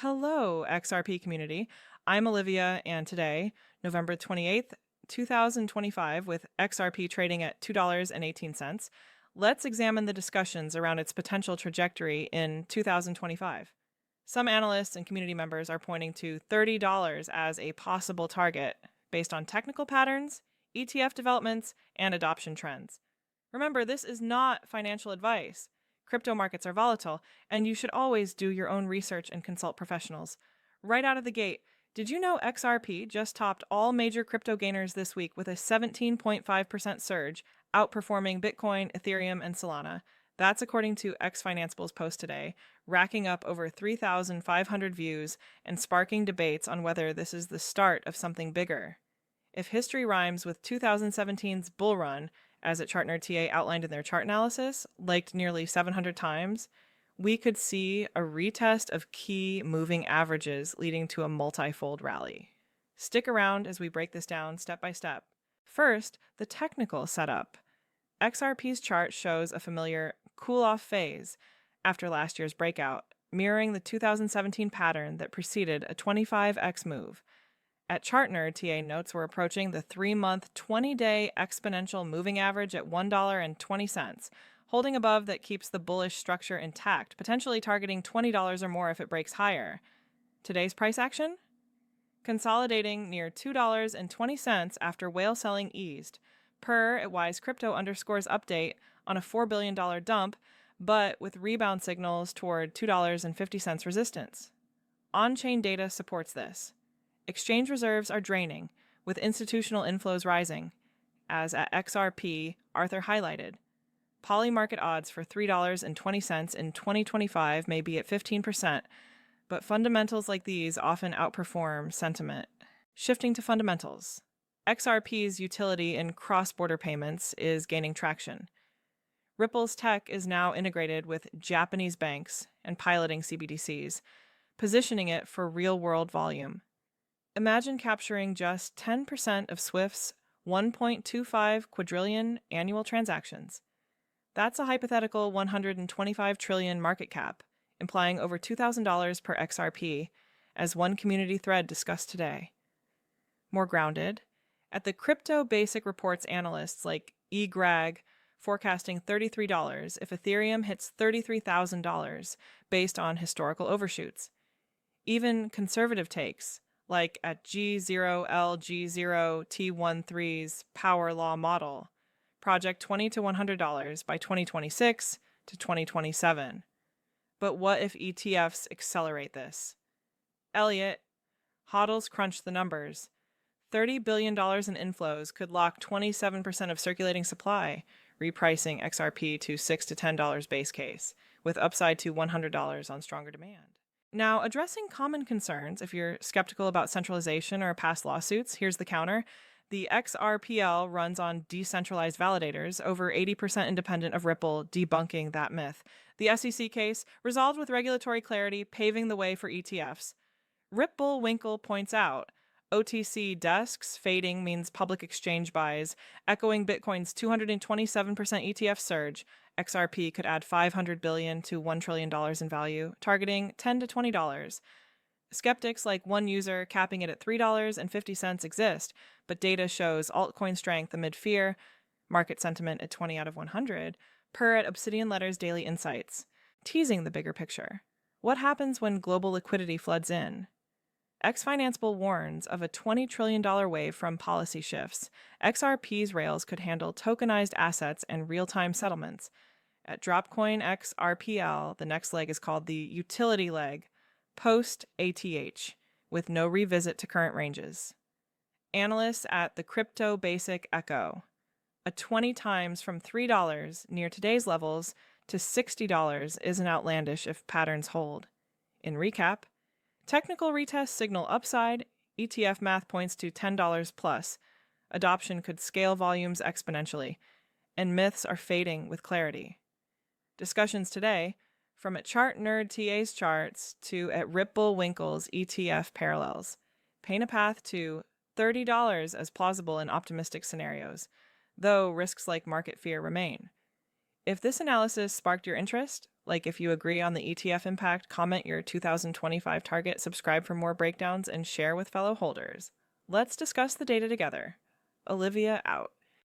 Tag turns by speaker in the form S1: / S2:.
S1: Hello, XRP community. I'm Olivia, and today, November 28th, 2025, with XRP trading at $2.18, let's examine the discussions around its potential trajectory in 2025. Some analysts and community members are pointing to $30 as a possible target based on technical patterns, ETF developments, and adoption trends. Remember, this is not financial advice. Crypto markets are volatile, and you should always do your own research and consult professionals. Right out of the gate, did you know XRP just topped all major crypto gainers this week with a 17.5% surge, outperforming Bitcoin, Ethereum, and Solana? That's according to X Financeable's post today, racking up over 3,500 views and sparking debates on whether this is the start of something bigger. If history rhymes with 2017's bull run, as at ChartNerd TA outlined in their chart analysis, liked nearly 700 times, we could see a retest of key moving averages leading to a multi-fold rally. Stick around as we break this down step by step. First, the technical setup. XRP's chart shows a familiar cool-off phase after last year's breakout, mirroring the 2017 pattern that preceded a 25x move. At ChartNerd, TA notes we're approaching the 3-month, 20-day exponential moving average at $1.20, holding above that keeps the bullish structure intact, potentially targeting $20 or more if it breaks higher. Today's price action? Consolidating near $2.20 after whale selling eased, per at Wise Crypto underscores update on a $4 billion dump, but with rebound signals toward $2.50 resistance. On-chain data supports this. Exchange reserves are draining, with institutional inflows rising, as at XRP, Arthur highlighted. Poly market odds for $3.20 in 2025 may be at 15%, but fundamentals like these often outperform sentiment. Shifting to fundamentals. XRP's utility in cross-border payments is gaining traction. Ripple's tech is now integrated with Japanese banks and piloting CBDCs, positioning it for real-world volume. Imagine capturing just 10% of Swift's 1.25 quadrillion annual transactions. That's a hypothetical 125 trillion market cap, implying over $2,000 per XRP, as one community thread discussed today. More grounded, at the Crypto Basic Reports analysts like eGrag forecasting $33 if Ethereum hits $33,000 based on historical overshoots. Even conservative takes, like at G0LG0T13's Power Law model, project $20 to $100 by 2026 to 2027. But what if ETFs accelerate this? Elliott, hodls crunch the numbers. $30 billion in inflows could lock 27% of circulating supply, repricing XRP to $6 to $10 base case, with upside to $100 on stronger demand. Now, addressing common concerns, if you're skeptical about centralization or past lawsuits, here's the counter. The XRPL runs on decentralized validators, over 80% independent of Ripple, debunking that myth. The SEC case, resolved with regulatory clarity, paving the way for ETFs. Ripple Winkle points out, OTC desks fading means public exchange buys, echoing Bitcoin's 227% ETF surge. XRP could add $500 billion to $1 trillion in value, targeting $10 to $20. Skeptics like one user capping it at $3.50 exist, but data shows altcoin strength amid fear, market sentiment at 20 out of 100, per at Obsidian Letter's Daily Insights, teasing the bigger picture. What happens when global liquidity floods in? X Financeable warns of a $20 trillion wave from policy shifts. XRP's rails could handle tokenized assets and real-time settlements. At Dropcoin XRPL, the next leg is called the utility leg, post-ATH, with no revisit to current ranges. Analysts at the Crypto Basic echo, a 20 times from $3 near today's levels to $60 isn't outlandish if patterns hold. In recap, technical retest signal upside, ETF math points to $10 plus. Adoption could scale volumes exponentially, and myths are fading with clarity. Discussions today, from at ChartNerd TA's charts to at Ripple Winkle's ETF parallels, paint a path to $30 as plausible in optimistic scenarios, though risks like market fear remain. If this analysis sparked your interest, Like if you agree on the ETF impact, comment your 2025 target, subscribe for more breakdowns, and share with fellow holders. Let's discuss the data together. Olivia out.